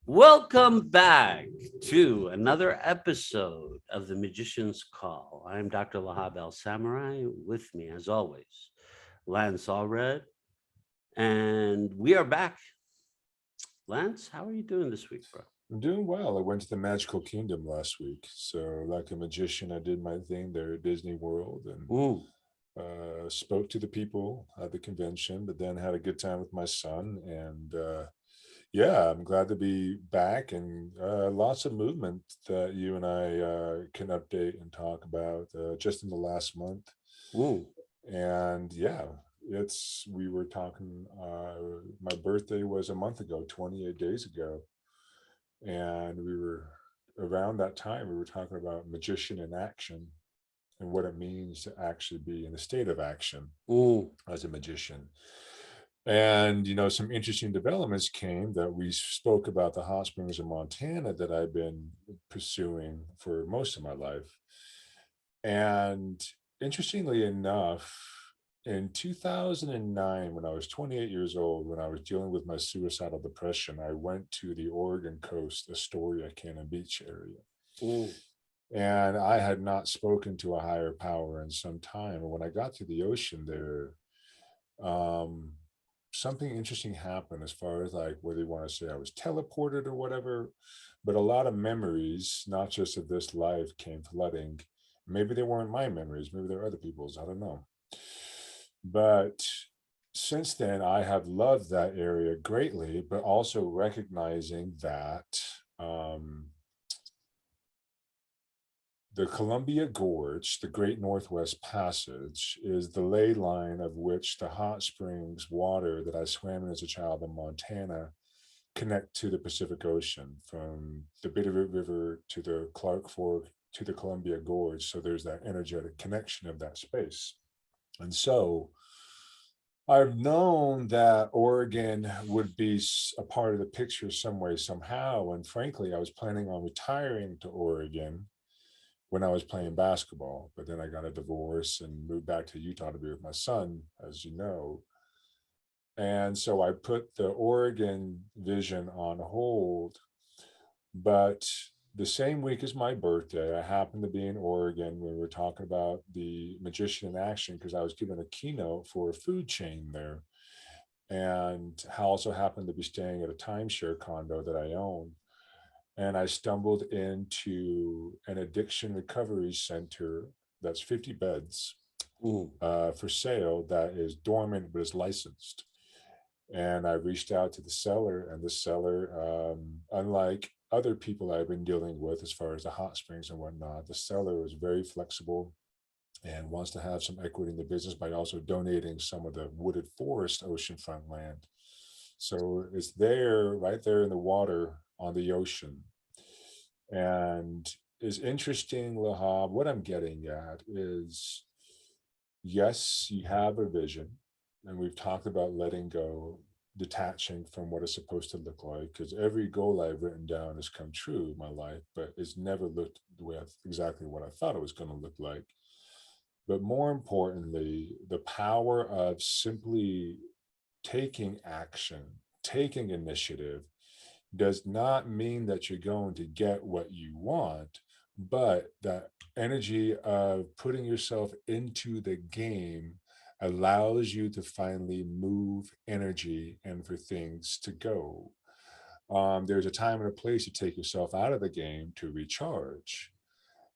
Welcome back to another episode of The Magician's Call. I'm Dr. Lahab Al-Samarrai. With me, as always, Lance Allred. And we are back. Lance, how are you doing this week, bro? I'm doing well. I went to the Magical Kingdom last week. So, like a magician, I did my thing there at Disney World and Ooh, spoke to the people at the convention, but then had a good time with my son. And yeah, I'm glad to be back and lots of movement that you and I can update and talk about just in the last month. ooh. And yeah, we were talking, my birthday was a month ago, 28 days ago, and we were around that time we were talking about magician in action and what it means to actually be in a state of action Ooh. as a magician. And some interesting developments came that we spoke about the hot springs in Montana that I've been pursuing for most of my life. And interestingly enough, in 2009, when I was 28 years old, when I was dealing with my suicidal depression, I went to the Oregon coast, Astoria, Cannon Beach area. Ooh. And I had not spoken to a higher power in some time. And when I got to the ocean there, um, something interesting happened as far as like whether you want to say I was teleported or whatever, but a lot of memories, not just of this life, came flooding. Maybe they weren't my memories, maybe they're other people's, I don't know. But since then, I have loved that area greatly, but also recognizing that um, the Columbia Gorge, the Great Northwest Passage, is the ley line of which the hot springs water that I swam in as a child in Montana connect to the Pacific Ocean from the Bitterroot River to the Clark Fork to the Columbia Gorge. So there's that energetic connection of that space. And so I've known that Oregon would be a part of the picture some way, somehow. And frankly, I was planning on retiring to Oregon when I was playing basketball, but then I got a divorce and moved back to Utah to be with my son, as you know. And so I put the Oregon vision on hold. But the same week as my birthday, I happened to be in Oregon when we were talking about the Magician in Action because I was giving a keynote for a food chain there. And I also happened to be staying at a timeshare condo that I own. And I stumbled into an addiction recovery center that's 50 beds Ooh. for sale that is dormant but is licensed. And I reached out to the seller, and the seller, unlike other people I've been dealing with as far as the hot springs and whatnot, the seller is very flexible and wants to have some equity in the business by also donating some of the wooded forest oceanfront land. So it's there, right there in the water on the ocean. And is interesting, Lahab. What I'm getting at is yes, you have a vision, and we've talked about letting go, detaching from what it's supposed to look like, because every goal I've written down has come true in my life, but it's never looked with exactly what I thought it was going to look like. But more importantly, the power of simply taking action, taking initiative, does not mean that you're going to get what you want, but that energy of putting yourself into the game allows you to finally move energy and for things to go. There's a time and a place to take yourself out of the game to recharge.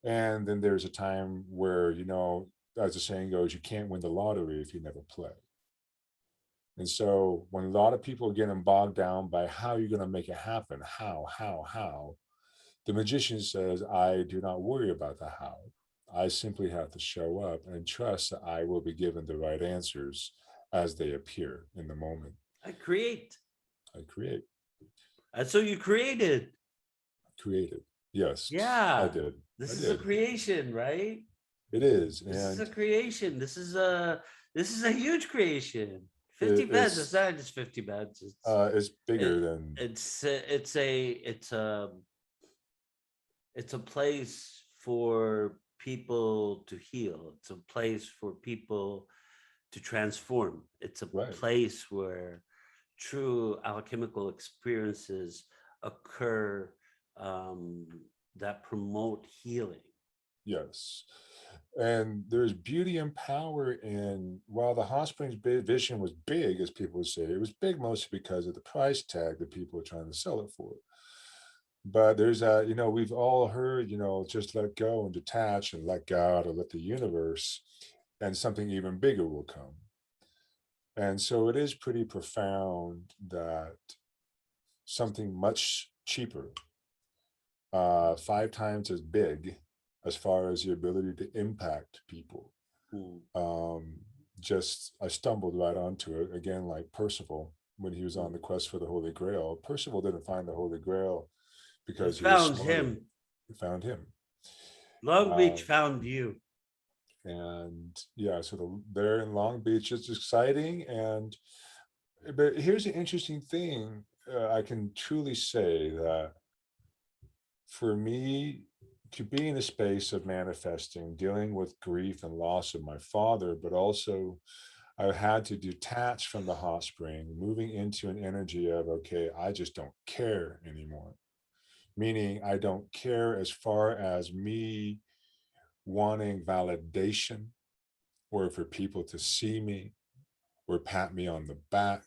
And then there's a time where, as the saying goes, you can't win the lottery if you never play. And so when a lot of people are getting bogged down by how you're going to make it happen, how, the magician says, I do not worry about the how. I simply have to show up and trust that I will be given the right answers as they appear in the moment. I create. I create, And so you created. created. Yes, I Yeah. did. I This is a did. creation, right? It is. This is a And creation. This is a huge creation. 50 it beds. It's is not just 50 beds. It's it's bigger it, than it's a place for people to heal. It's a place for people to transform. It's a right. place where true alchemical experiences occur um, that promote healing. Yes. And there's beauty and power in, while the hot springs vision was big, as people would say, it was big mostly because of the price tag that people were trying to sell it for. But there's a, we've all heard, just let go and detach and let God or let the universe, and something even bigger will come. And so it is pretty profound that something much cheaper, 5 times as big as far as the ability to impact people. Um, just I stumbled right onto it again, like Percival when he was on the quest for the Holy Grail. Percival didn't find the Holy Grail It because he was found smarter. him. He found him. Long Beach Um, found you. and yeah, so there in Long Beach is exciting. And but here's an interesting thing. I can truly say that for me, to be in a space of manifesting, dealing with grief and loss of my father, but also I had to detach from the hot spring, moving into an energy of, okay, I just don't care anymore. Meaning, I don't care as far as me wanting validation or for people to see me or pat me on the back.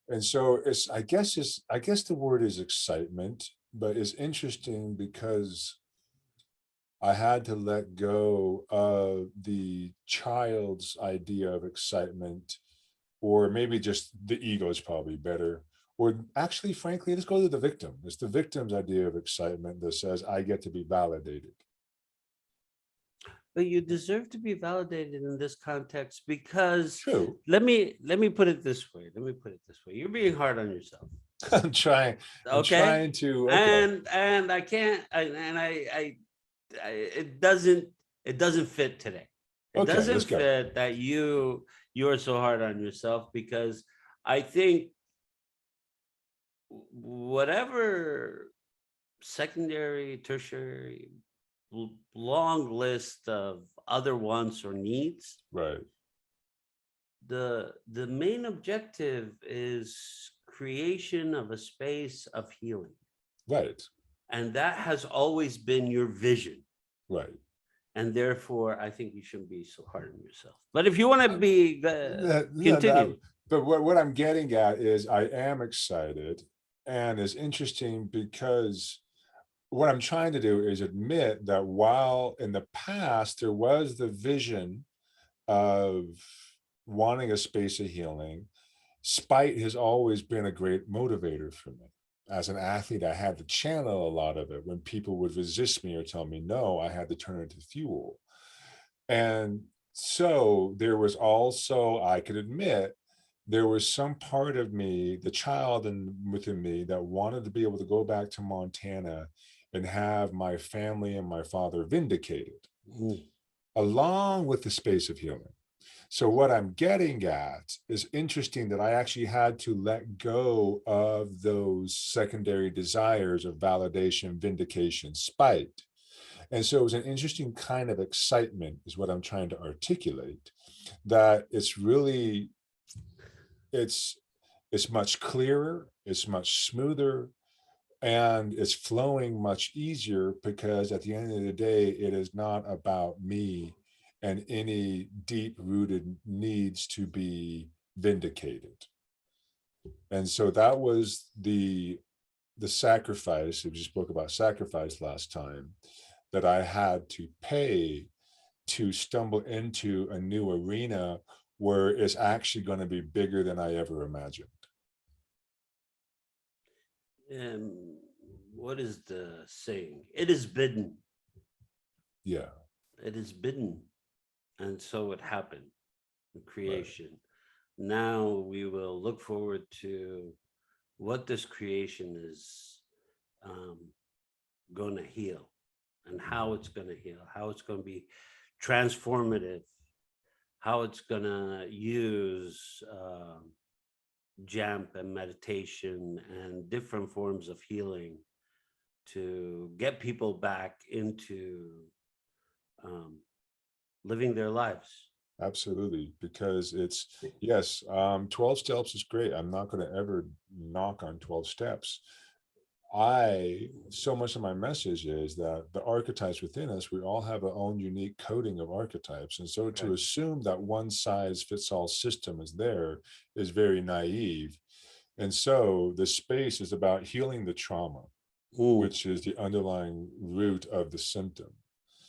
And so I guess the word is excitement, but it's interesting because I had to let go of the child's idea of excitement, or maybe just the ego is probably better. Or actually, frankly, let's go to the victim. It's the victim's idea of excitement that says, I get to be validated. But you deserve to be validated in this context because True. let me put it this way. Let me put it this way. You're being hard on yourself. I'm Okay. trying to, okay. And I can't I it doesn't fit today. It Okay, doesn't let's go. fit that you're so hard on yourself because I think whatever secondary, tertiary, long list of other wants or needs, Right, the main objective is creation of a space of healing. right, And that has always been your vision. right. And therefore, I think you shouldn't be so hard on yourself. But if you want to be, No, continue. but what I'm getting at is I am excited, and it's interesting because what I'm trying to do is admit that while in the past there was the vision of wanting a space of healing, spite has always been a great motivator for me. As an athlete, I had to channel a lot of it. When people would resist me or tell me no, I had to turn it to fuel. And so there was also, I could admit, there was some part of me, the child within me, that wanted to be able to go back to Montana and have my family and my father vindicated, along with the space of healing. So what I'm getting at is interesting that I actually had to let go of those secondary desires of validation, vindication, spite. And so it was an interesting kind of excitement is what I'm trying to articulate, that it's really, it's it's much clearer, it's much smoother, and it's flowing much easier because at the end of the day, it is not about me and any deep rooted needs to be vindicated. And so that was the sacrifice. We just spoke about sacrifice last time, that I had to pay to stumble into a new arena where it's actually going to be bigger than I ever imagined. What is the saying? It is bidden. Yeah, It is bidden. And so it happened in right. creation. Now we will look forward to what this creation is um, going to heal and how it's going to heal, how it's going to be transformative, how it's going to use JAMP and meditation and different forms of healing to get people back into um, living their lives. Absolutely, because it's, yes, 12 steps is great. I'm not going to ever knock on 12 steps. so much of my message is that the archetypes within us, we all have our own unique coding of archetypes. And so to Right. assume that one size fits all system is there is very naive. And so the space is about healing the trauma, Ooh, which is the underlying root of the symptom.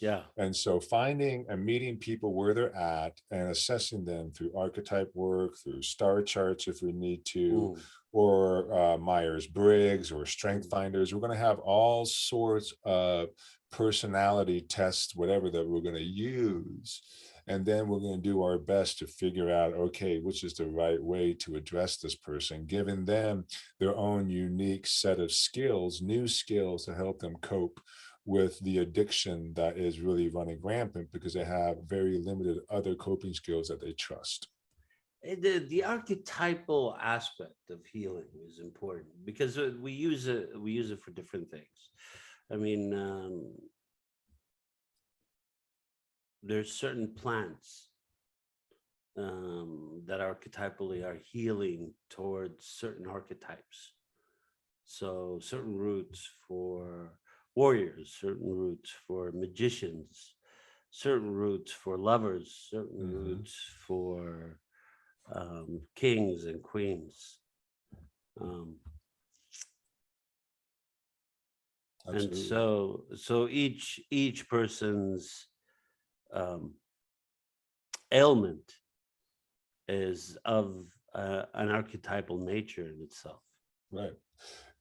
yeah. And so finding and meeting people where they're at and assessing them through archetype work, through star charts if we need to, Ooh, or Myers-Briggs or Strength ooh. Finders. We're going to have all sorts of personality tests, whatever that we're going to use. And then we're going to do our best to figure out, okay, which is the right way to address this person, giving them their own unique set of skills, new skills to help them cope with the addiction that is really running rampant because they have very limited other coping skills that they trust. The archetypal aspect of healing is important because we use it for different things. I mean, there's certain plants that archetypally are healing towards certain archetypes. So certain roots for warriors, certain roots for magicians, certain roots for lovers, certain Mhm. roots for kings and queens. Um, and Absolutely. so each person's um, ailment is of an archetypal nature in itself. Right.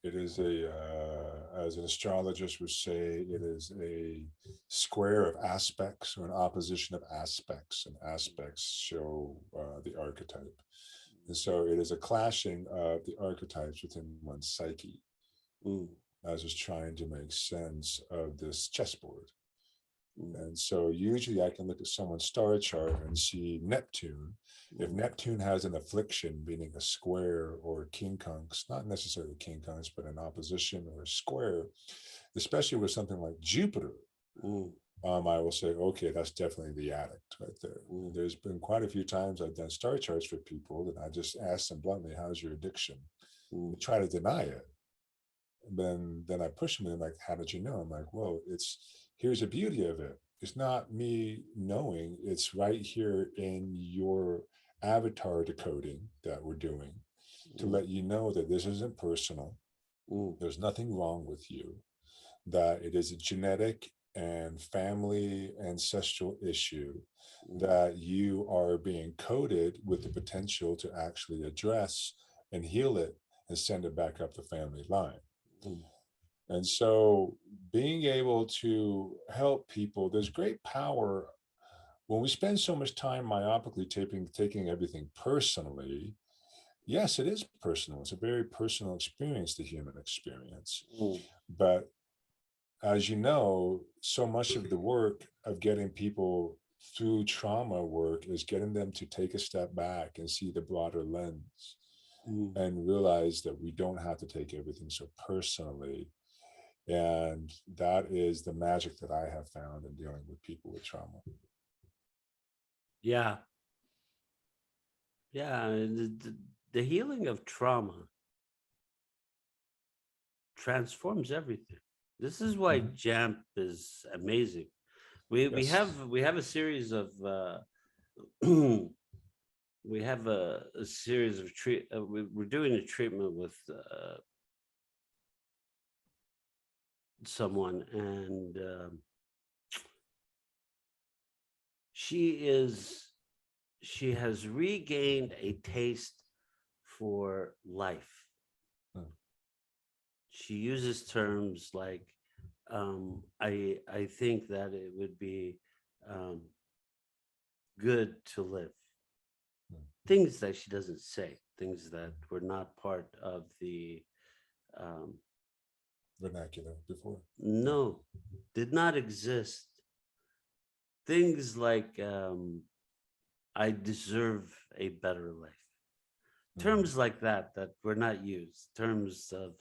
It is as an astrologist would say, it is a square of aspects or an opposition of aspects, and aspects show the archetype. And so it is a clashing of the archetypes within one's psyche Mm, as is trying to make sense of this chessboard. mm, And so usually I can look at someone's star chart and see Neptune. If mm, Neptune has an affliction, meaning a square or a quincunx, not necessarily quincunx, but an opposition or a square, especially with something like Jupiter, mm, I will say, okay, that's definitely the addict right there. mm, There's been quite a few times I've done star charts for people and I just ask them bluntly, how's your addiction? mm. They try to deny it. Then I push them and they're like, how did you know? I'm like, well, here's the beauty of it. It's not me knowing, it's right here in your avatar decoding that we're doing to Mm, let you know that this isn't personal. mm, There's nothing wrong with you, that it is a genetic and family ancestral issue mm, that you are being coded with the potential to actually address and heal it and send it back up the family line. mm. And so being able to help people, there's great power when we spend so much time myopically taking everything personally. Yes, it is personal. It's a very personal experience, the human experience. Mm. But as you know, so much of the work of getting people through trauma work is getting them to take a step back and see the broader lens Mm. and realize that we don't have to take everything so personally. And that is the magic that I have found in dealing with people with trauma. Yeah, yeah. The healing of trauma transforms everything. This is why Mhm. JAMP is amazing. Yes. We have a series of we have a series of we're doing a treatment with someone, and she is she has regained a taste for life. Mm. She uses terms like I think that it would be um, good to live. Mm. Things that she doesn't say, things that were not part of the um, Vernacular before. Yeah. no, did not exist. Things like I deserve a better life. Mhm. Terms like that were not used. Terms of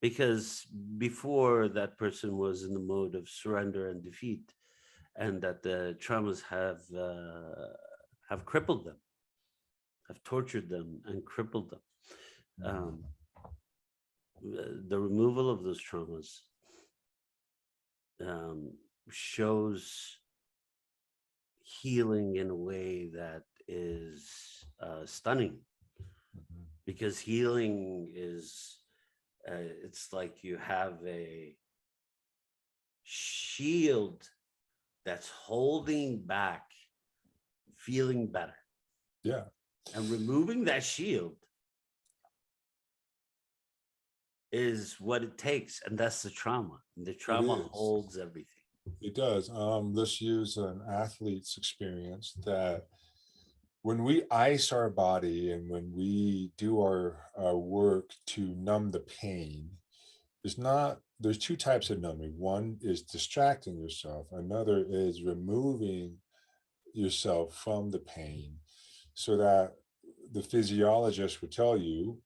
because before that person was in the mode of surrender and defeat, and that the traumas have crippled them, have tortured them and crippled them. Mhm. Um, the removal of those traumas shows healing in a way that is stunning, Mhm. because healing is it's like you have a shield that's holding back feeling better, Yeah, and removing that shield is what it takes, and that's the trauma, and the it trauma is. holds everything. It does. Let's use an athlete's experience that when we ice our body and when we do our work to numb the pain, there's two types of numbing. One is distracting yourself, another is removing yourself from the pain so that the physiologist would tell you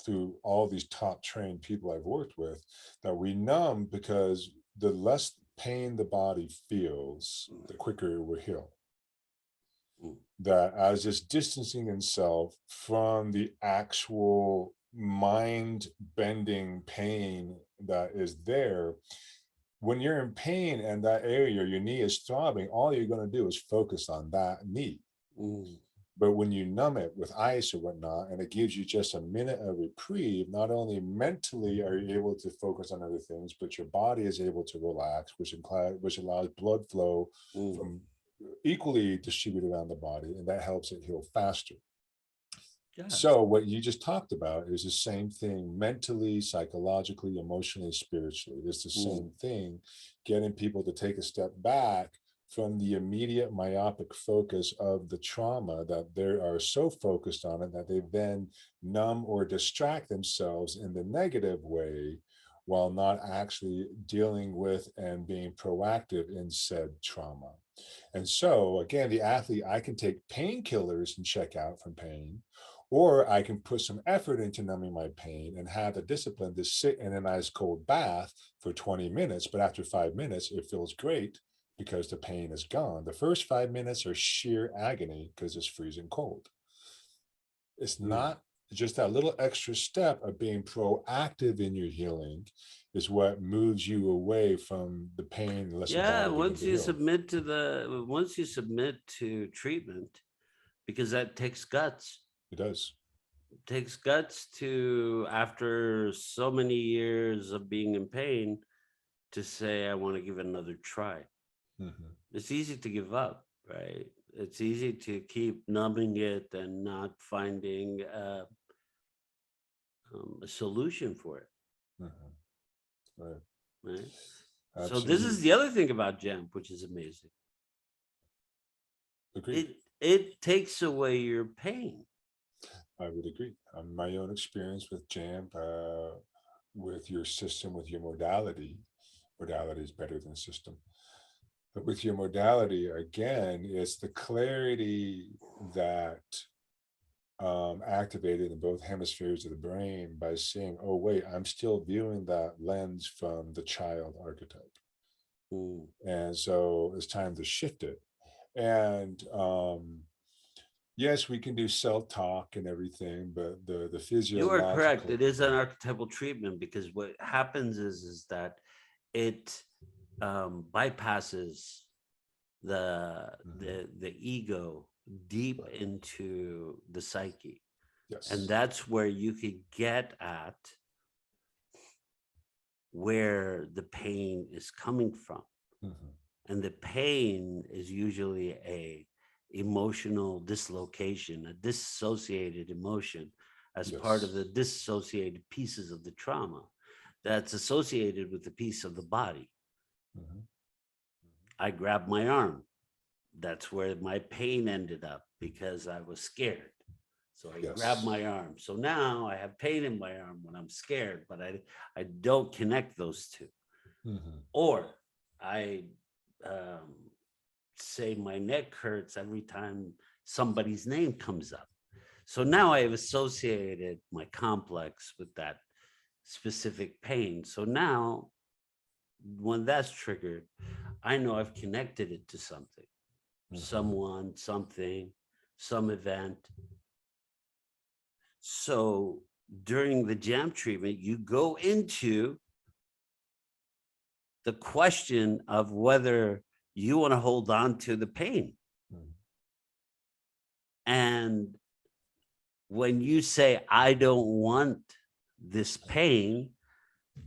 through all these top trained people I've worked with that we numb because the less pain the body feels, the quicker it will heal. Mm. That as it's distancing itself from the actual mind bending pain that is there, when you're in pain and that area, your knee is throbbing, all you're going to do is focus on that knee. Mm. But when you numb it with ice or whatnot, and it gives you just a minute of reprieve, not only mentally are you able to focus on other things, but your body is able to relax, which allows blood flow Mm. from equally distributed around the body, and that helps it heal faster. Yes. So what you just talked about is the same thing mentally, psychologically, emotionally, spiritually. It's the Mm. same thing, getting people to take a step back from the immediate myopic focus of the trauma that they are so focused on it that they then numb or distract themselves in the negative way while not actually dealing with and being proactive in said trauma. And so, again, the athlete, I can take painkillers and check out from pain, or I can put some effort into numbing my pain and have the discipline to sit in an ice cold bath for 20 minutes. But after 5 minutes, it feels great because the pain is gone. The first 5 minutes are sheer agony because it's freezing cold. It's Mm. not just that little extra step of being proactive in your healing is what moves you away from the pain and lets the Yeah, body begin to heal. once you submit to treatment, because that takes guts. It does. It takes guts to, after so many years of being in pain, to say, I want to give it another try. Mhm. It's easy to give up, right? It's easy to keep numbing it and not finding a solution for it, Mhm. Right. right? So this is Absolutely. the other thing about JAMP, which is amazing. Agreed. It takes away your pain. I would agree. My own experience with JAMP, with your system, with your modality is better than system. But with your modality, again, it's the clarity that activated in both hemispheres of the brain by seeing, oh, wait, I'm still viewing that lens from the child archetype. Mm. And so it's time to shift it. And yes, we can do self-talk and everything, but the You are correct. physiological, It is an archetypal treatment, because what happens is that it bypasses Mhm. the ego deep Right. into the psyche, and Yes. that's where you could get at where the pain is coming from. Mhm. And the pain is usually a emotional dislocation, a dissociated emotion, as part of the Yes. dissociated pieces of the trauma that's associated with the piece of the body. Mhm. I grabbed my arm. That's where my pain ended up, because I was scared. So I grabbed Yes. my arm. So now I have pain in my arm when I'm scared, but I don't connect those two. Mhm. Or I um, say my neck hurts every time somebody's name comes up. So now I have associated my complex with that specific pain. So now when that's triggered, I know I've connected it to something, Mhm. someone, something, some event. So during the jam treatment, you go into the question of whether you want to hold on to the pain. Mhm. And when you say, I don't want this pain,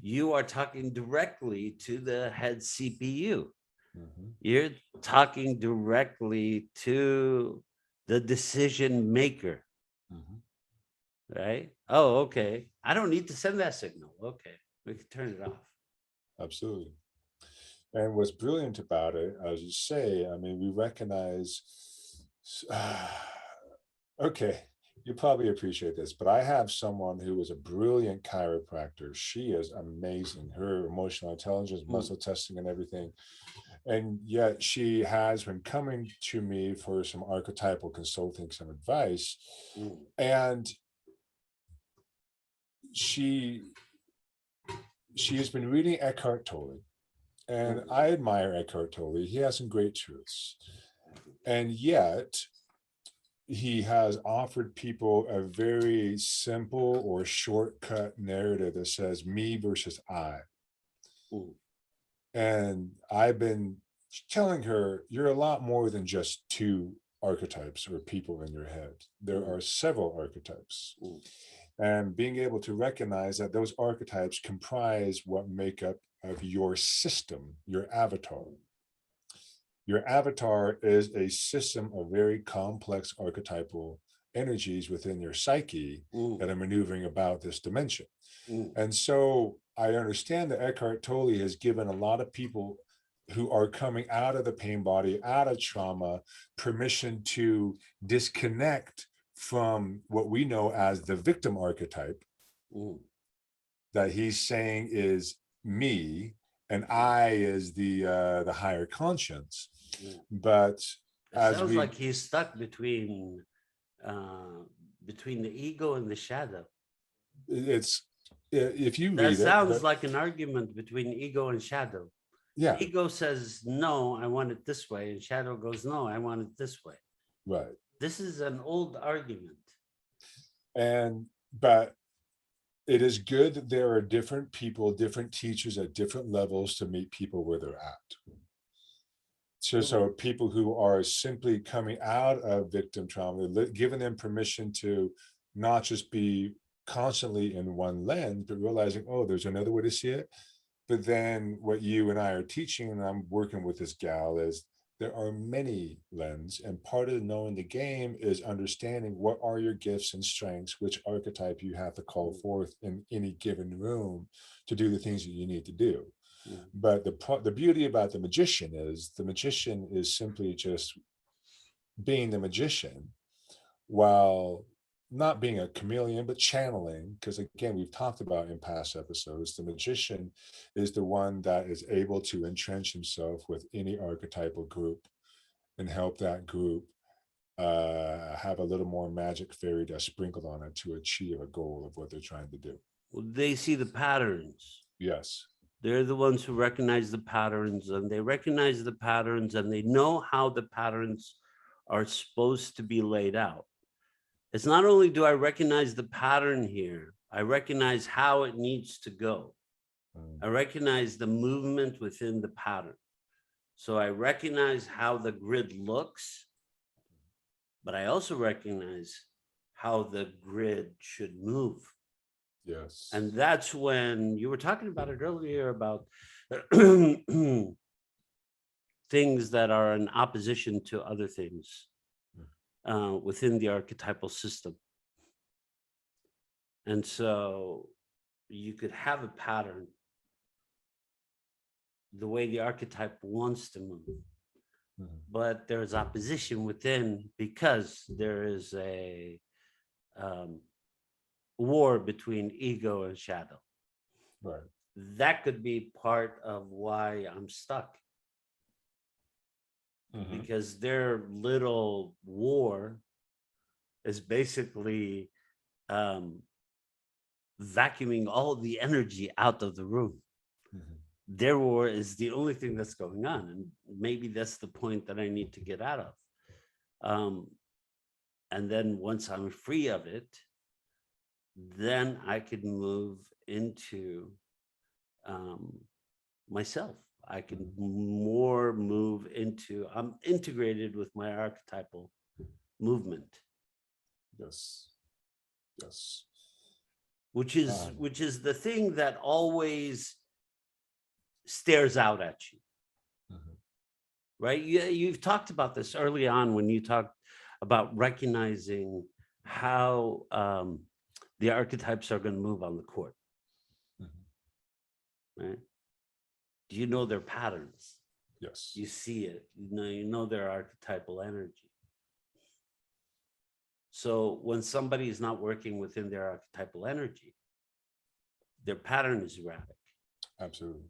you are talking directly to the head CPU. Mhm. You're talking directly to the decision maker, Mhm. right? Oh, okay. I don't need to send that signal. Okay. We can turn it off. Absolutely. And what's brilliant about it, as you say, I mean, we recognize, okay, you probably appreciate this, but I have someone who is a brilliant chiropractor. She is amazing. Her emotional intelligence, Mm, muscle testing, and everything. And yet she has been coming to me for some archetypal consulting, some advice. mm, And she she has been reading Eckhart Tolle. And mm, I admire Eckhart Tolle. He has some great truths. And yet he has offered people a very simple or shortcut narrative that says me versus I. mm, And I've been telling her, you're a lot more than just two archetypes or people in your head. There mm, are several archetypes. mm, And being able to recognize that those archetypes comprise what make up of your system, your avatar. Your avatar is a system of very complex archetypal energies within your psyche mm, that are maneuvering about this dimension. mm, And so I understand that Eckhart Tolle has given a lot of people who are coming out of the pain body, out of trauma, permission to disconnect from what we know as the victim archetype, mm, that he's saying is me and I is the higher conscience. mm. But It as sounds we like he's stuck uh, between the ego and the shadow. it's if you That read it, sounds but like an argument between ego and shadow. yeah, Ego says, no, I want it this way. And shadow goes, no, I want it this way. right. This is an old argument. And but it is good that there are different people, different teachers at different levels to meet people where they're at. So Mm, people who are simply coming out of victim trauma, giving them permission to not just be constantly in one lens, but realizing, oh, there's another way to see it. But then what you and I are teaching, and I'm working with this gal, is there are many lens. And part of knowing the game is understanding what are your gifts and strengths, which archetype you have to call mm, forth in any given room to do the things that you need to do. mm, But the beauty about the magician is simply just being the magician while not being a chameleon, but channeling. Because again, we've talked about in past episodes, the magician is the one that is able to entrench himself with any archetypal group and help that group have a little more magic fairy dust sprinkled on it to achieve a goal of what they're trying to do. Well, they see the patterns. Yes. They're the ones who recognize the patterns, and they recognize the patterns and they know how the patterns are supposed to be laid out. It's not only do I recognize the pattern here, I recognize how it needs to go. Mm. I recognize the movement within the pattern. So I recognize how the grid looks, but I also recognize how the grid should move. Yes. And that's when you were talking about it earlier about things that are in opposition to other things within the archetypal system. And so you could have a pattern the way the archetype wants to move, Mhm. but there's opposition within because there is a um, war between ego and shadow. Right. That could be part of why I'm stuck, Mhm. because their little war is basically um, vacuuming all the energy out of the room. Mhm. Their war is the only thing that's going on. And maybe that's the point that I need to get out of. Um, and then once I'm free of it, then I could move into myself. I can more move into, I'm integrated with my archetypal movement, Yes. Yes. which is the thing that always stares out at you, Mhm. right? You've talked about this early on when you talked about recognizing how the archetypes are going to move on the court, Mhm. right? Do you know their patterns? Yes. You see it, you know their archetypal energy. So when somebody is not working within their archetypal energy, their pattern is erratic. Absolutely.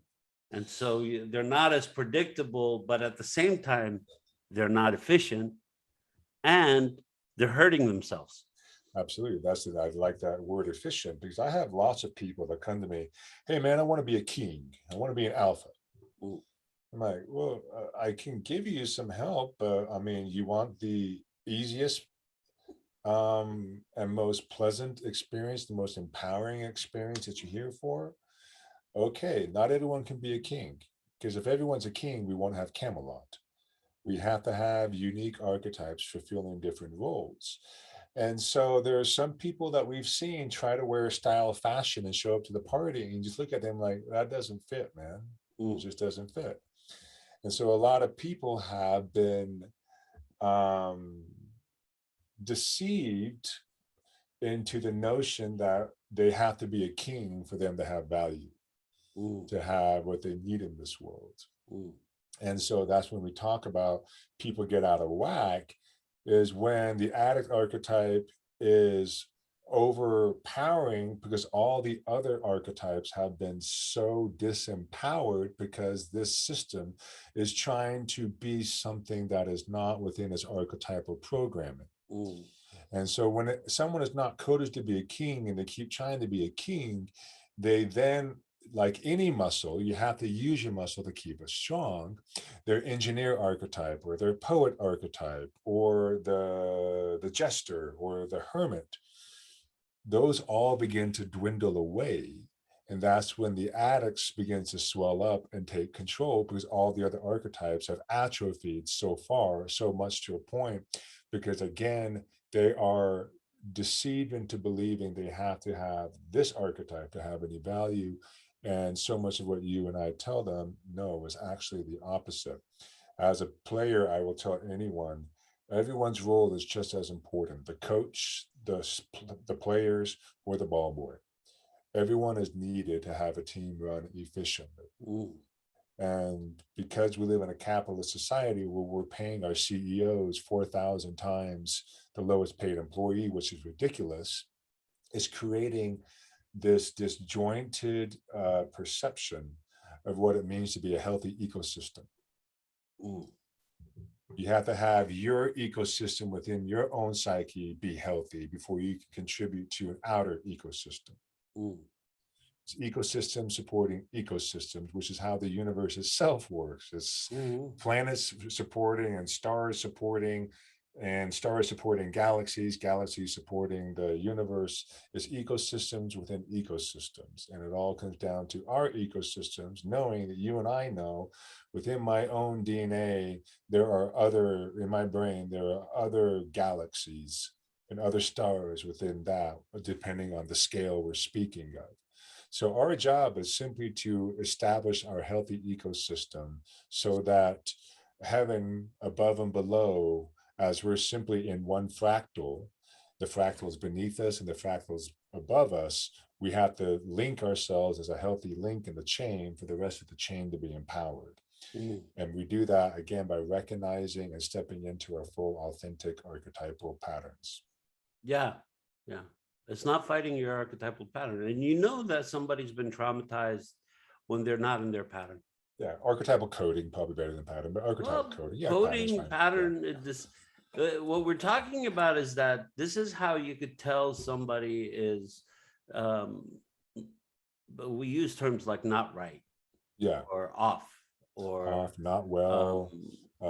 And so they're not as predictable, but at the same time, they're not efficient and they're hurting themselves. Absolutely. That's it. I like that word efficient because I have lots of people that come to me, hey man, I want to be a king. I want to be an alpha. Ooh. I'm like, well, I can give you some help, but I mean, you want the easiest and most pleasant experience, the most empowering experience that you're here for? Okay, not everyone can be a king because if everyone's a king, we won't have Camelot. We have to have unique archetypes fulfilling different roles. And so there are some people that we've seen try to wear a style of fashion and show up to the party, and you just look at them like, that doesn't fit, man. It Ooh. just doesn't fit. And so a lot of people have been um, deceived into the notion that they have to be a king for them to have value, Ooh. to have what they need in this world. Ooh. And so that's when we talk about people get out of whack, is when the addict archetype is overpowering because all the other archetypes have been so disempowered because this system is trying to be something that is not within its archetypal programming. Ooh. And so when someone is not coded to be a king and they keep trying to be a king, they then, like any muscle, you have to use your muscle to keep it strong. Their engineer archetype or their poet archetype or the jester or the hermit, those all begin to dwindle away. And that's when the addicts begin to swell up and take control because all the other archetypes have atrophied so far, so much to a point, because again, they are deceived into believing they have to have this archetype to have any value. And so much of what you and I tell them, no, is actually the opposite. As a player, I will tell anyone, everyone's role is just as important. The coach, the players, or the ball boy. Everyone is needed to have a team run efficiently. Ooh. And because we live in a capitalist society where we're paying our CEOs 4,000 times the lowest paid employee, which is ridiculous, is creating this disjointed perception of what it means to be a healthy ecosystem. Ooh. You have to have your ecosystem within your own psyche be healthy before you can contribute to an outer ecosystem. Ooh. It's ecosystem supporting ecosystems, which is how the universe itself works. It's Ooh. planets supporting and stars supporting galaxies, galaxies supporting the universe. It's ecosystems within ecosystems. And it all comes down to our ecosystems, knowing that you and I know within my own DNA, in my brain, there are other galaxies and other stars within that, depending on the scale we're speaking of. So our job is simply to establish our healthy ecosystem so that heaven above and below, as we're simply in one fractal, the fractals beneath us and the fractals above us, we have to link ourselves as a healthy link in the chain for the rest of the chain to be empowered. Ooh. And we do that again by recognizing and stepping into our full authentic archetypal patterns. Yeah. Yeah. It's not fighting your archetypal pattern. And you know that somebody's been traumatized when they're not in their pattern. Yeah, archetypal coding probably better than pattern, but archetypal Well, coding, yeah, pattern's coding fine. Yeah. pattern, what we're talking about is that this is how you could tell somebody is, um, but we use terms like not right Yeah, or off or off, not um, well,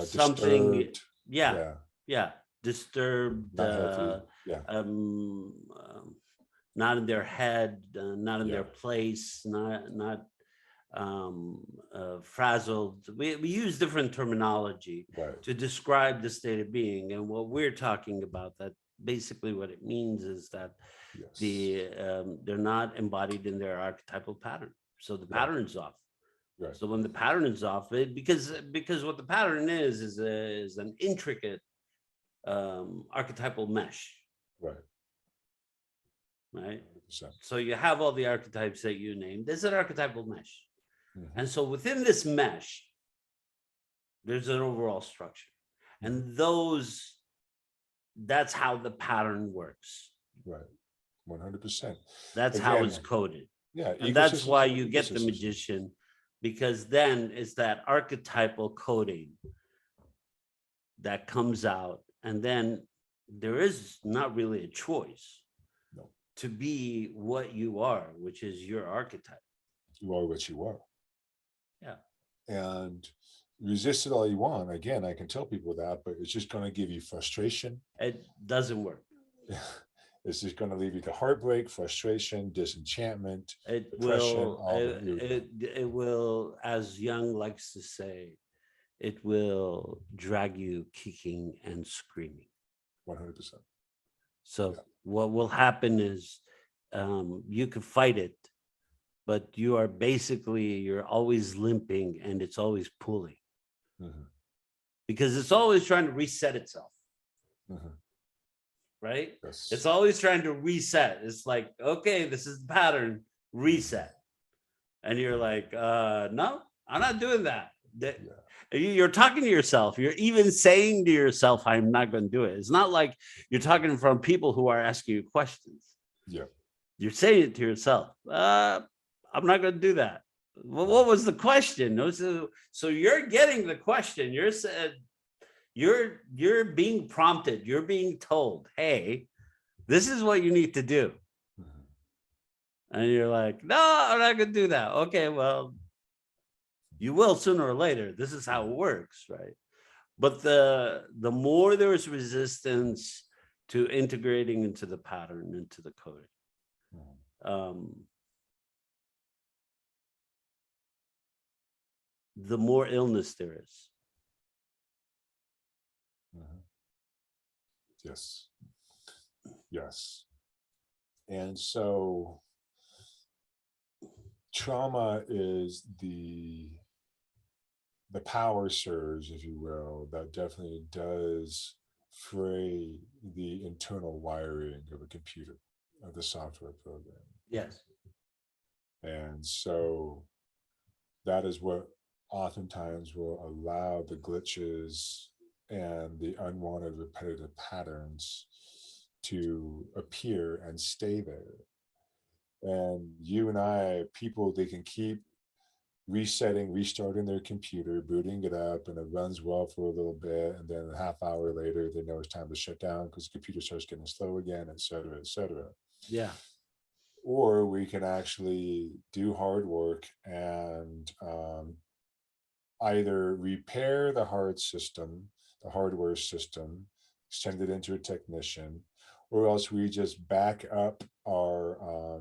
something. disturbed. Yeah, Yeah, yeah, disturbed. not healthy. Yeah, Um, um, not in their head, not in their Yeah. place, not frazzled. We use different terminology Right. to describe the state of being, and what we're talking about, that basically what it means is that Yes. they're not embodied in their archetypal pattern, so the Right. pattern is off. Right. So when the pattern is off, because what the pattern is an intricate archetypal mesh, Right. right? 100%. So you have all the archetypes that you named. There's an archetypal mesh. Mm-hmm. And so within this mesh, there's an overall structure. And that's how the pattern works. Right. 100%. That's how it's Again, coded. yeah, And that's why ecosystems are you get the ecosystems. magician, because then it's that archetypal coding that comes out. And then there is not really a choice No, to be what you are, which is your archetype. you are what you are. Yeah. And resist it all you want. Again, I can tell people that, but it's just going to give you frustration. It doesn't work. It's just going to leave you to heartbreak, frustration, disenchantment, It depression, will, all the it will, as Young likes to say, it will drag you kicking and screaming. 100%. So Yeah. what will happen is you can fight it, but you're always limping and it's always pulling Mm-hmm. because it's always trying to reset itself, Mm-hmm. right? Yes. It's always trying to reset. It's like, okay, this is the pattern, reset. And you're like, no, I'm not doing that. Yeah. You're talking to yourself. You're even saying to yourself, I'm not going to do it. It's not like you're talking from people who are asking you questions. Yeah. You're saying it to yourself. I'm not going to do that. Well, what was the question? So you're getting the question. You're being prompted. You're being told, hey, this is what you need to do. Mm-hmm. And you're like, no, I'm not going to do that. Okay, well, you will sooner or later. This is how it works, right? But the more there's resistance to integrating into the pattern, into the coding, the more illness there is. Mm-hmm. Yes. Yes. And so trauma is the power surge, if you will, that definitely does fray the internal wiring of a computer, of the software program. Yes. And so that is what oftentimes will allow the glitches and the unwanted repetitive patterns to appear and stay there. And you and I, people, they can keep resetting, restarting their computer, booting it up, and it runs well for a little bit. And then a half hour later, they know it's time to shut down because the computer starts getting slow again, et cetera, et cetera. Yeah. Or we can actually do hard work and either repair the the hardware system, send it into a technician, or else we just back up our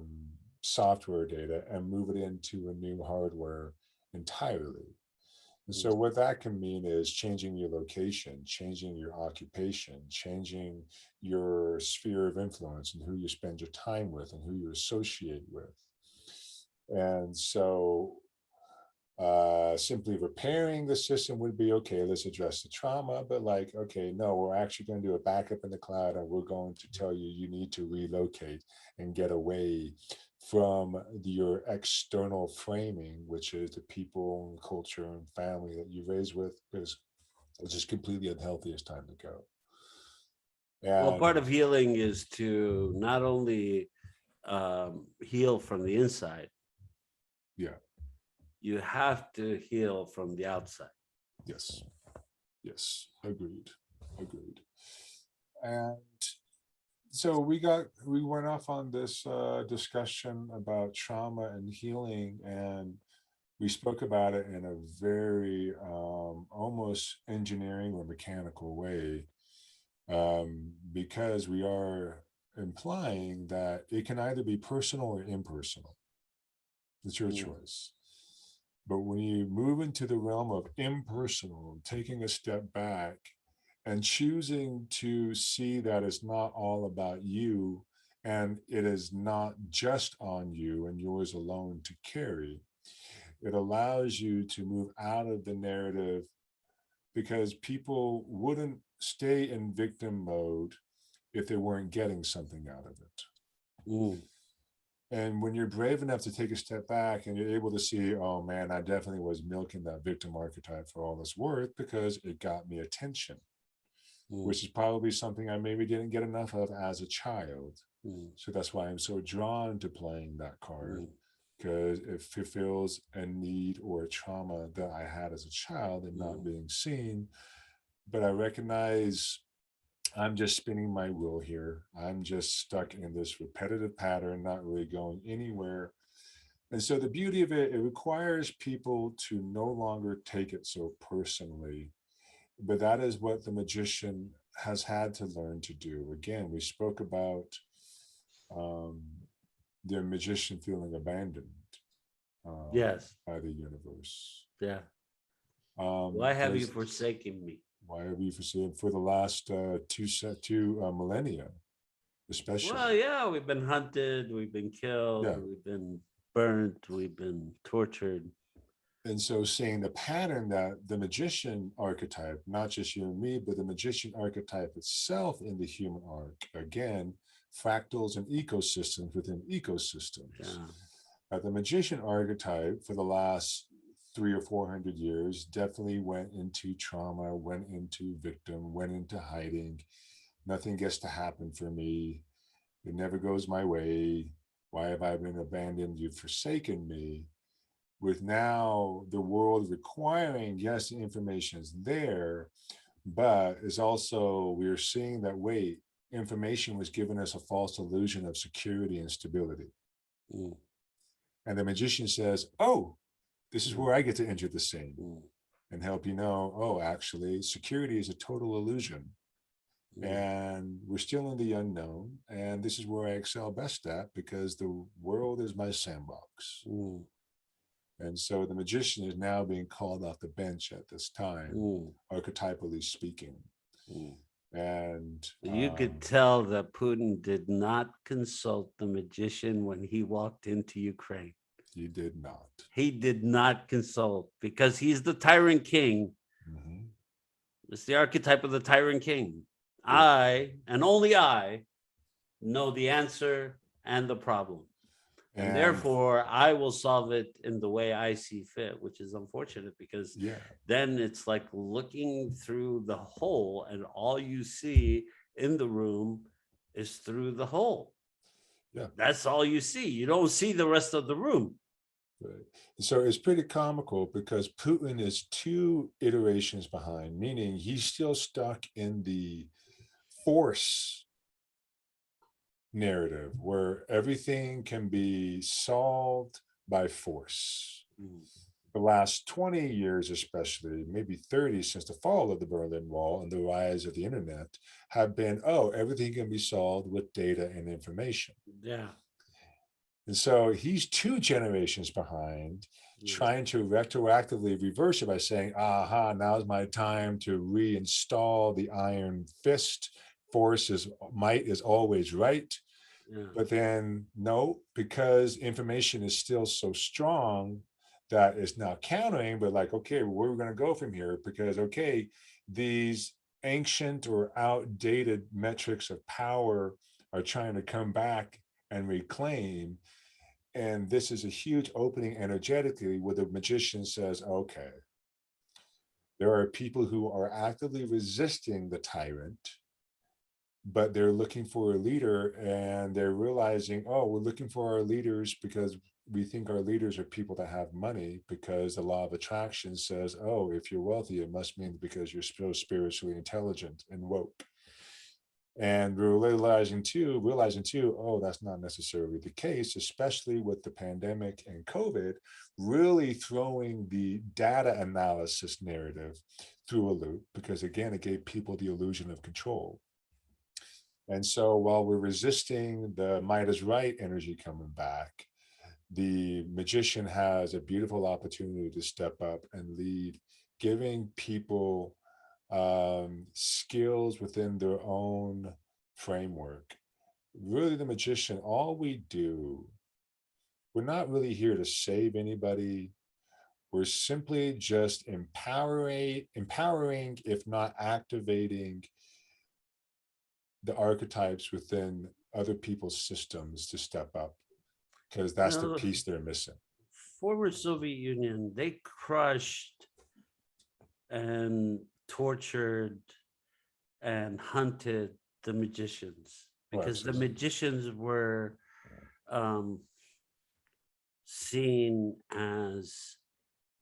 software data and move it into a new hardware entirely. And so what that can mean is changing your location, changing your occupation, changing your sphere of influence and who you spend your time with and who you associate with. And so simply repairing the system would be okay, let's address the trauma, but like, okay, no, we're actually going to do a backup in the cloud and we're going to tell you you need to relocate and get away from your external framing, which is the people and culture and family that you raised with, because it's just completely unhealthy. It's time to go. Well, And part of healing is to not only heal from the inside, yeah, you have to heal from the outside. yes, yes, agreed, agreed. And so we went off on this discussion about trauma and healing, and we spoke about it in a very almost engineering or mechanical way, because we are implying that it can either be personal or impersonal. It's your Mm, choice. But when you move into the realm of impersonal, taking a step back and choosing to see that it's not all about you and it is not just on you and yours alone to carry, it allows you to move out of the narrative because people wouldn't stay in victim mode if they weren't getting something out of it. mm, And when you're brave enough to take a step back and you're able to see, oh man, I definitely was milking that victim archetype for all it's worth because it got me attention, mm, which is probably something I maybe didn't get enough of as a child. mm, So that's why I'm so drawn to playing that card, mm, because it fulfills a need or a trauma that I had as a child and not mm, being seen. But I recognize I'm just spinning my wheel here. I'm just stuck in this repetitive pattern, not really going anywhere. And so the beauty of it, it requires people to no longer take it so personally. But that is what the magician has had to learn to do. Again, we spoke about um, the magician feeling abandoned yes. by the universe. Yeah. Why have you There's forsaken me? why have we for the last two millennia, Well, especially. yeah, we've been hunted, we've been killed, Yeah. we've been burnt, we've been tortured. And so seeing the pattern that the magician archetype, not just you and me, but the magician archetype itself in the human arc, again, fractals and ecosystems within ecosystems. Yeah. The magician archetype for the last 300 or 400 years definitely went into trauma, went into victim, went into hiding. Nothing gets to happen for me. It never goes my way. Why have I been abandoned? You've forsaken me. With now the world requiring, yes, the information is there, but is also, we're seeing that, wait, information was giving us a false illusion of security and stability. Mm, And the magician says, oh, this is mm, where I get to enter the scene mm, and help you know, oh, actually, security is a total illusion. mm, And we're still in the unknown. And this is where I excel best at because the world is my sandbox. mm, And so the magician is now being called off the bench at this time, mm, archetypally speaking. mm. And You could tell that Putin did not consult the magician when he walked into Ukraine. he did not. He did not consult because he's the tyrant king. Mhm. It's the archetype of the tyrant king. Yeah. I, and only I, know the answer and the problem. And And therefore, I will solve it in the way I see fit, which is unfortunate because yeah, then it's like looking through the hole, and all you see in the room is through the hole. yeah. That's all you see. You don't see the rest of the room. Right. So it's pretty comical because Putin is two iterations behind, meaning he's still stuck in the force narrative where everything can be solved by force. Mm, The last 20 years, especially, maybe 30, since the fall of the Berlin Wall and the rise of the internet, have been, oh, everything can be solved with data and information. yeah. And so he's two generations behind, Mm, trying to retroactively reverse it by saying, aha, now's my time to reinstall the iron fist. Force is might is always right. yeah. But then, no, because information is still so strong that it's now countering, but like, okay, where are we going to go from here? Because, okay, these ancient or outdated metrics of power are trying to come back and reclaim. And this is a huge opening energetically where the magician says, okay, there are people who are actively resisting the tyrant, but they're looking for a leader and they're realizing, oh, we're looking for our leaders because we think our leaders are people that have money, because the law of attraction says, oh, if you're wealthy, it must mean because you're still spiritually intelligent and woke. And we're realizing too, oh, that's not necessarily the case, especially with the pandemic and COVID really throwing the data analysis narrative through a loop, because again, it gave people the illusion of control. And so while we're resisting the might is right energy coming back, the magician has a beautiful opportunity to step up and lead, giving people skills within their own framework. Really, the magician, all we do, we're not really here to save anybody. We're simply just empowering, if not activating, the archetypes within other people's systems to step up, because that's the Well, piece they're missing. former Soviet Union, they crushed and tortured and hunted the magicians Oh, because the absolutely. magicians were um, seen as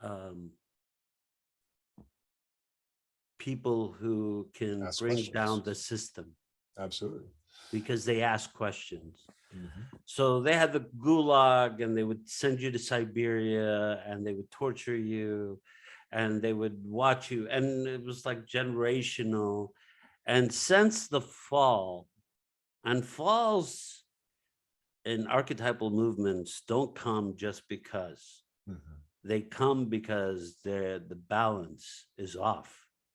um, people who can Ask bring questions. down the system Absolutely. because they ask questions. Mhm. So they had the gulag and they would send you to Siberia and they would torture you and they would watch you. And it was like generational. And since the fall, and falls in archetypal movements don't come just because. Mhm. They come because the balance is off.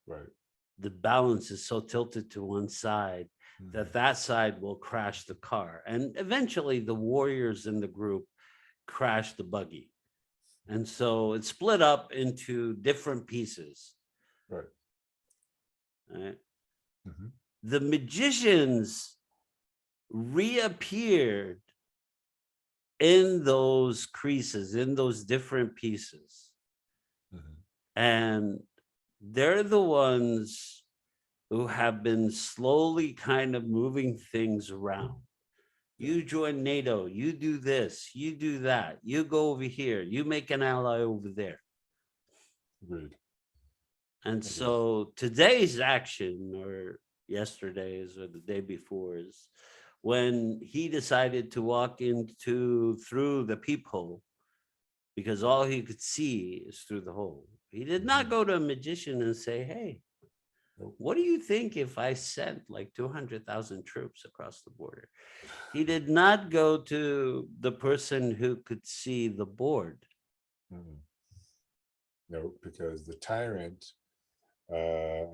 Right. The balance is so tilted to one side that Mhm. that side will crash the car. And eventually the warriors in the group crash the buggy. And so it's split up into different pieces. Right. Right? Mhm. The magicians reappeared in those creases, in those different pieces. Mhm. And they're the ones who have been slowly kind of moving things around. Yeah. You join NATO, you do this, you do that, you go over here, you make an ally over there. Agreed. And Agreed. so today's action, or yesterday's, or the day before's, when he decided to walk into through the peephole, because all he could see is through the hole. He did not Mhm. go to a magician and say, hey, Nope. what do you think if I sent like 200,000 troops across the border? He did not go to the person who could see the board. Mhm. Nope, because the tyrant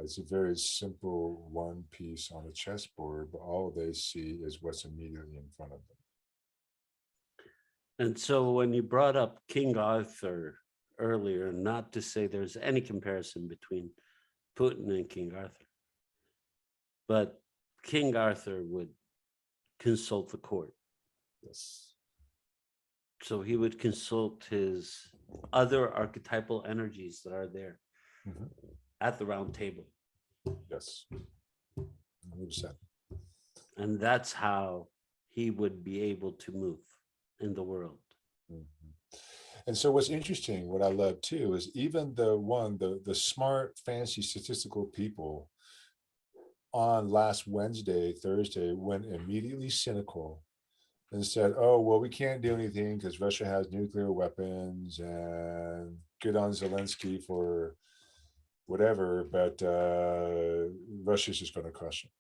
is a very simple one piece on a chessboard, but all they see is what's immediately in front of them. And so when you brought up King Arthur earlier, not to say there's any comparison between Putin and King Arthur, but King Arthur would consult the court. Yes. So he would consult his other archetypal energies that are there Mhm. at the round table. Yes. 100%. And that's how he would be able to move in the world. Mhm. And so what's interesting, what I love too, is even the smart, fancy statistical people on last Wednesday, Thursday, went immediately cynical and said, oh, well, we can't do anything because Russia has nuclear weapons, and good on Zelensky for whatever, but Russia's just going to crush him.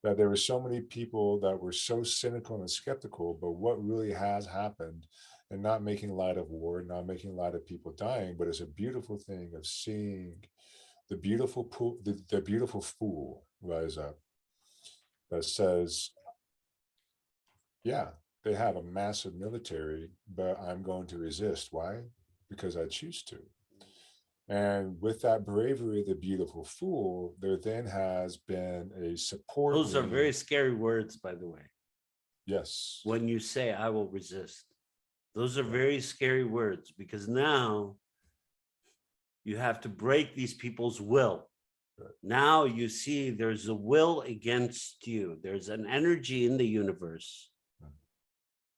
That there were so many people that were so cynical and skeptical, but what really has happened, and not making light of war, not making light of people dying, but it's a beautiful thing of seeing the beautiful fool rise up that says, yeah, they have a massive military, but I'm going to resist. Why? Because I choose to. And with that bravery, the beautiful fool, there then has been a support Those are very wing. scary words, by the way. Yes. When you say, I will resist, those are Right. very scary words because now you have to break these people's will. Right. Now you see there's a will against you. There's an energy in the universe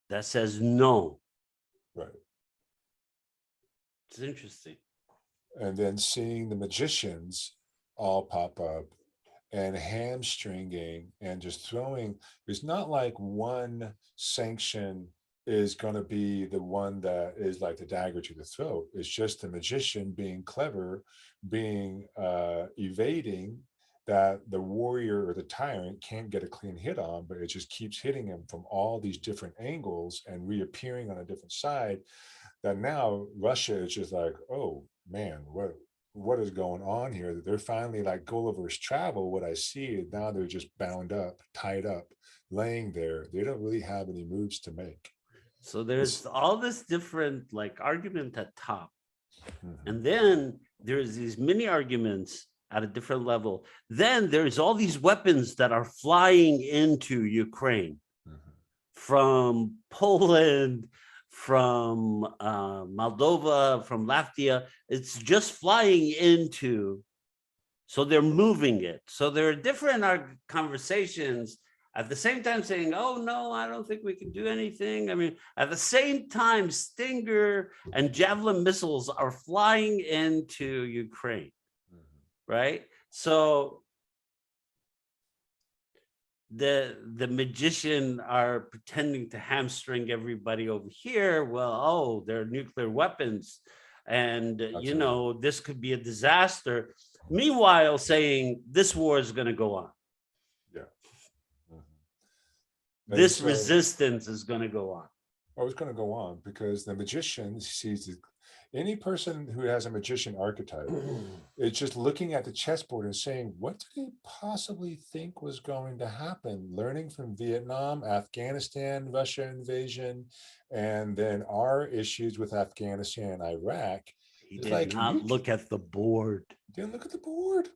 that says no. Right. It's interesting. And then seeing the magicians all pop up and hamstringing and just throwing, it's not like one sanction is going to be the one that is like the dagger to the throat. It's just the magician being clever, being evading, that the warrior or the tyrant can't get a clean hit on, but it just keeps hitting him from all these different angles and reappearing on a different side, that now Russia is just like, oh man, what is going on here? They're finally like Gulliver's Travel. What I see is now they're just bound up, tied up, laying there. They don't really have any moves to make. So there's It's, all this different like argument at top. mhm, And then there's these mini arguments at a different level. Then there's all these weapons that are flying into Ukraine mhm. from Poland, from Moldova, from Latvia. It's just flying into, so they're moving it. So there are different conversations at the same time saying, oh, no, I don't think we can do anything. I mean, at the same time, Stinger and Javelin missiles are flying into Ukraine, right? So the magician are pretending to hamstring everybody over here. Well, oh, there are nuclear weapons, and That's right. this could be a disaster. Meanwhile, saying this war is going to go on. Yeah. Mhm. And This so, resistance is going to go on. I was going to go on because the magician sees any person who has a magician archetype. It's just looking at the chessboard and saying, what did he possibly think was going to happen? Learning from Vietnam, Afghanistan, Russia invasion, and then our issues with Afghanistan and Iraq. He It's did like, not look at the board. didn't look at the board.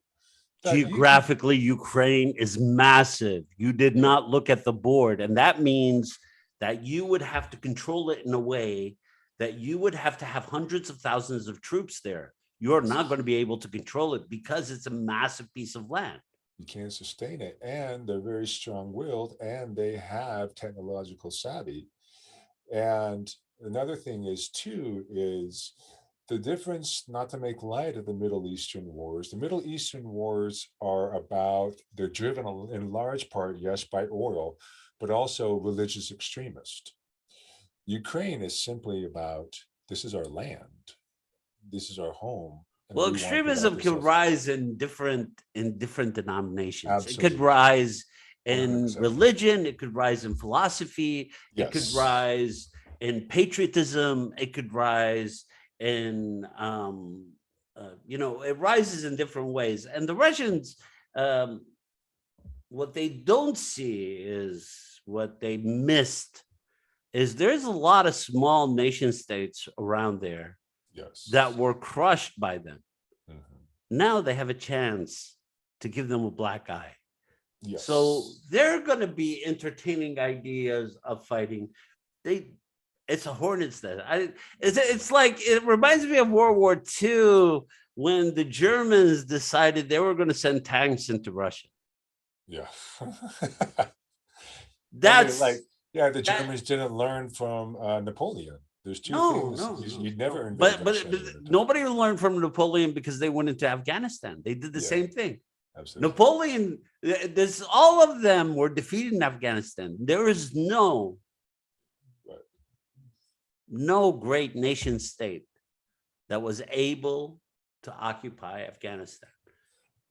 That you can, Geographically, Ukraine is massive. You did yeah, not look at the board. And that means that you would have to control it in a way that you would have to have hundreds of thousands of troops there. You're not going to be able to control it because it's a massive piece of land. you can't sustain it. And they're very strong willed and they have technological savvy. And another thing is too is the difference, not to make light of the Middle Eastern wars. The Middle Eastern wars are about, they're driven in large part, yes, by oil, but also religious extremists. Ukraine is simply about, this is our land, this is our home, and Well, we want to provide extremism for could self. rise in different denominations. It could Absolutely, rise in 100%. religion, it could rise in philosophy, it could Yes, rise in patriotism, it could rise in it rises in different ways. And the Russians, um, what they don't see is what they missed is there's a lot of small nation states around there that yes. were crushed by them. Mhm. Now they have a chance to give them a black eye. So Yes. they're going to be entertaining ideas of fighting. They, it's a hornet's nest. It's like it reminds me of World War II when the Germans decided they were going to send tanks into Russia. Yeah. I mean, like, That's yeah, the that. Germans didn't learn from Napoleon. There's two No, things no, no, you'd never no. invade But Russia in the wintertime. nobody learned from Napoleon because they went into Afghanistan. They did the Yeah, same thing. absolutely. Napoleon, this all of them were defeated in Afghanistan. There is But no great nation state that was able to occupy Afghanistan.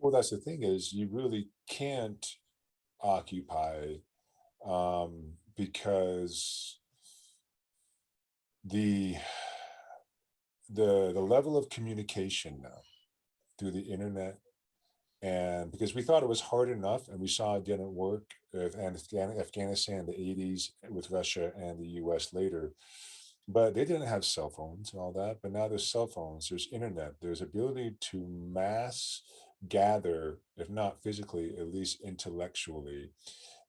well, that's the thing is you really can't occupy because the the level of communication now through the internet, and because we thought it was hard enough and we saw it didn't work and Afghanistan in the 80s with Russia and the US later, but they didn't have cell phones and all that. But now there's cell phones, there's internet, there's ability to mass gather, if not physically, at least intellectually.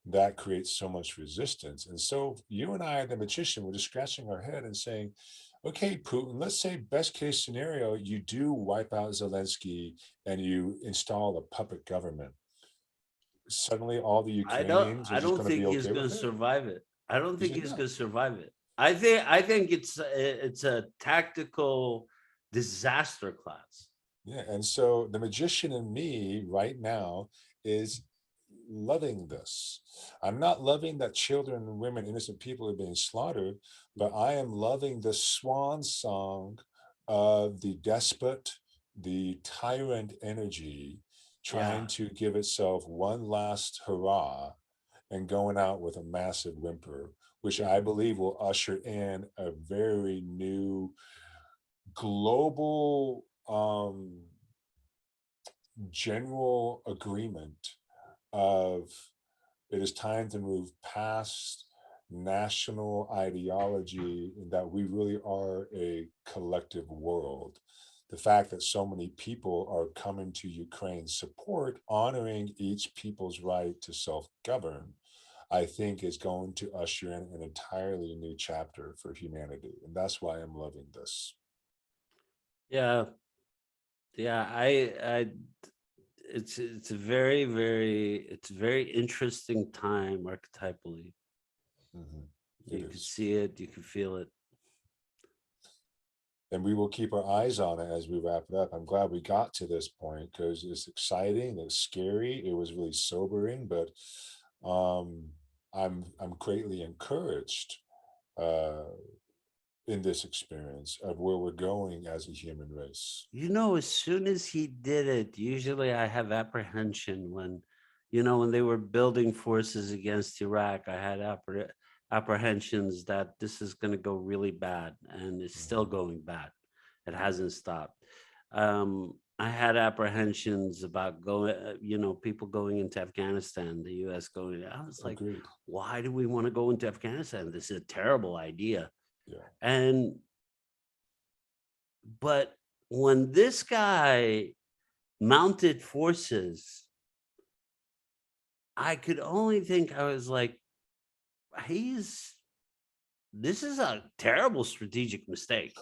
That creates so much resistance. And so you and I, the magician, were just scratching our head and saying, okay, Putin, let's say best case scenario, you do wipe out Zelensky and you install a puppet government. Suddenly all the Ukrainians are I just don't going to be think he's okay going with to it. survive it. I don't You think said he's going no. to survive it. I think it's a tactical disaster class. Yeah. And so the magician in me right now is loving this. I'm not loving that children and women, innocent people are being slaughtered, but I am loving the swan song of the despot, the tyrant energy trying Yeah. to give itself one last hurrah and going out with a massive whimper, which I believe will usher in a very new global general agreement of it is time to move past national ideology and that we really are a collective world. The fact that so many people are coming to Ukraine's support, honoring each people's right to self govern, I think is going to usher in an entirely new chapter for humanity. And that's why I'm loving this. Yeah. Yeah. It's a it's a very interesting time archetypally. It You could is. see it, you could feel it. And we will keep our eyes on it as we wrap it up. I'm glad we got to this point because it's exciting, it's scary, it was really sobering, but um, I'm greatly encouraged uh, in this experience of where we're going as a human race. As soon as he did it, usually I have apprehension when, when they were building forces against Iraq, I had apprehensions that this is going to go really bad, and it's still Mhm. going bad. It hasn't stopped. I had apprehensions about people going into Afghanistan, the US going. I was like, Agreed. why do we want to go into Afghanistan? This is a terrible idea. Yeah. And but when this guy mounted forces, I could only think, I was like, he's this is a terrible strategic mistake.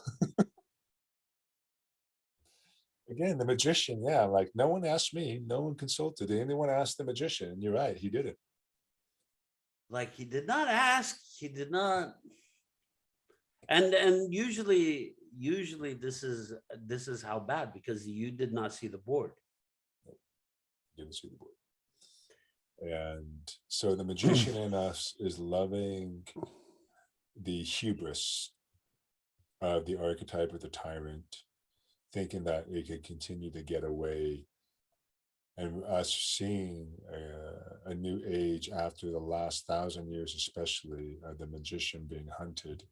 Again, the magician, yeah, like no one asked me, no one consulted. Anyone asked the magician, and you're right, he did it. Like, he did not ask, he did not. And usually this is how bad, because you did not see the board. Didn't see the board. And so the magician in us is loving the hubris of the archetype of the tyrant, thinking that it could continue to get away, and us seeing a new age after the last 1,000 years, especially the magician being hunted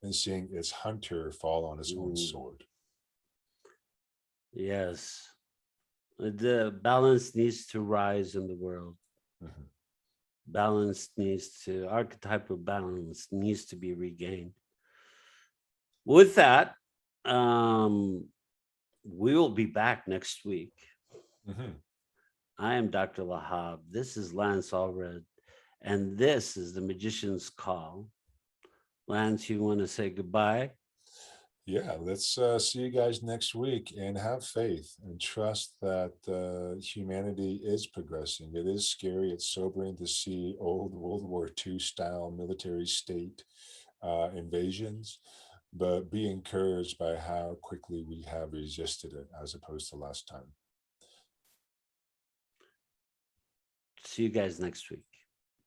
and seeing its hunter fall on his own Mm, sword. yes. The balance needs to rise in the world. Mhm. Archetypal balance needs to be regained. With that, we will be back next week. Mhm. I am Dr. Lahab. This is Lance Allred, and this is the Magician's Call. Lance, you want to say goodbye? Yeah, let's see you guys next week and have faith and trust that humanity is progressing. It is scary, it's sobering to see old World War II style military state invasions, but be encouraged by how quickly we have resisted it as opposed to last time. See you guys next week.